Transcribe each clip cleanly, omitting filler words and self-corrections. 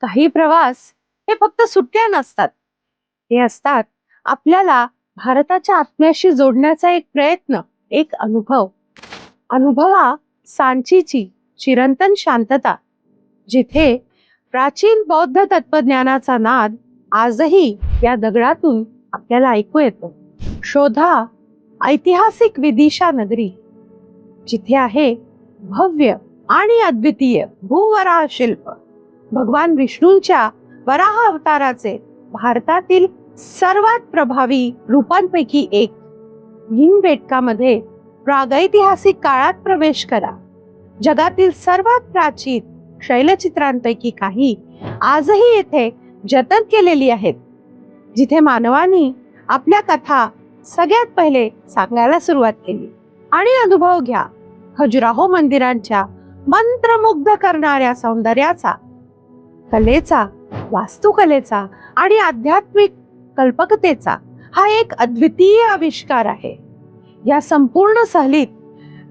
काही प्रवास हे फक्त सुट्ट्या नसतात, हे असतात आपल्याला भारताच्या आत्म्याशी जोडण्याचा एक प्रयत्न, एक अनुभव. अनुभवा सांचीची चिरंतन शांतता, जिथे प्राचीन बौद्ध तत्वज्ञानाचा नाद आजही या दगडातून आपल्याला ऐकू येतो. शोधा ऐतिहासिक विदिशा नगरी, जिथे आहे भव्य आणि अद्वितीय भूवराह शिल्प, भगवान विष्णूंच्या वराह अवताराचे भारतातील सर्वात प्रभावी रूपांपैकी एक. भीमबेटकामध्ये प्रागैतिहासिक काळात प्रवेश करा. जगातील सर्वात प्राचीन शैलचित्रांपैकी काही आजही येथे जतन केलेली आहेत, जिथे मानवानी आपल्या कथा सगळ्यात पहिले सांगायला सुरुवात केली. आणि अनुभव घ्या खजुराहो मंदिरांच्या मंत्रमुग्ध करणाऱ्या सौंदर्याचा, कलेचा, वास्तुकलेचा आणि आध्यात्मिक कल्पकतेचा हा एक अद्वितीय आविष्कार आहे. या संपूर्ण सहलीत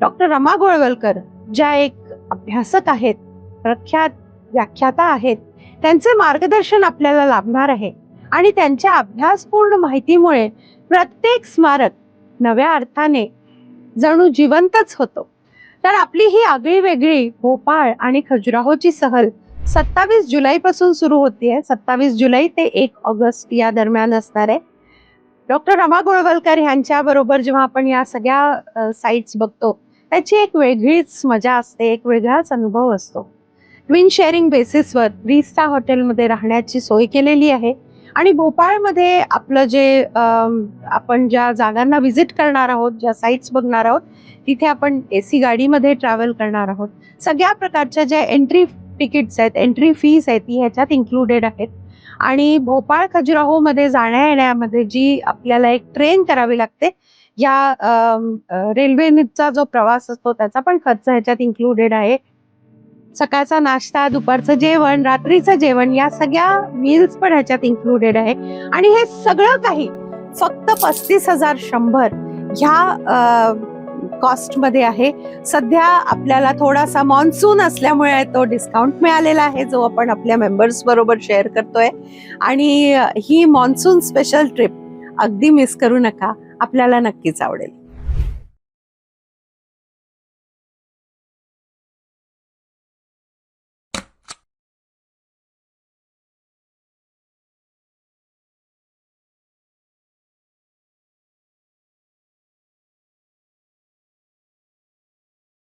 डॉक्टर रमा गोळवलकर, ज्या एक अभ्यासक आहेत, प्रख्यात व्याख्याता आहेत, त्यांचे मार्गदर्शन आपल्याला लाभणार आहे. आणि त्यांच्या अभ्यासपूर्ण माहितीमुळे प्रत्येक स्मारक नव्या अर्थाने जणू जिवंतच होतो. तर आपली ही आगळी वेगळी भोपाळ आणि खजुराहोची सहल 27 जुलै पासून सुरू होतीये. 27 जुलै ते 1 ऑगस्ट या दरम्यान असणार आहे. डॉक्टर रमा गोळवलकर यांच्या बरोबर जेव्हा आपण या सगळ्या साइट्स बघतो, त्याची एक वेगळीच मजा असते, एक वेगळाच अनुभव असतो. ट्विन शेअरिंग बेसिसवर 3 स्टार हॉटेलमध्ये राहण्याची सोय केलेली आहे. आणि भोपाळमध्ये आपलं जे आपण ज्या जागांना व्हिजिट करणार आहोत, ज्या साइट्स बघणार आहोत, तिथे आपण AC गाडीमध्ये ट्रॅव्हल करणार आहोत. सगळ्या प्रकारच्या ज्या एंट्री तिकीट्स आहेत, एंट्री फीस आहेत, ती ह्याच्यात इन्क्लुडेड आहेत. आणि भोपाळ खजुराहो मध्ये जाण्या येण्यामध्ये जी आपल्याला एक ट्रेन करावी लागते, या रेल्वेचा जो प्रवास असतो त्याचा पण खर्च ह्याच्यात इन्क्लुडेड आहे. सकाळचा नाश्ता, दुपारचं जेवण, रात्रीचं जेवण, या सगळ्या मील्स पण ह्याच्यात इन्क्लुडेड आहे. आणि हे सगळं काही फक्त 35,100 ह्या कॉस्ट मध्ये आहे. सध्या आपल्याला थोडासा मॉन्सून असल्यामुळे तो डिस्काउंट मिळालेला आहे, जो आपण आपल्या मेंबर्स बरोबर शेअर करतोय. आणि ही मॉन्सून स्पेशल ट्रिप अगदी मिस करू नका, आपल्याला नक्कीच आवडेल.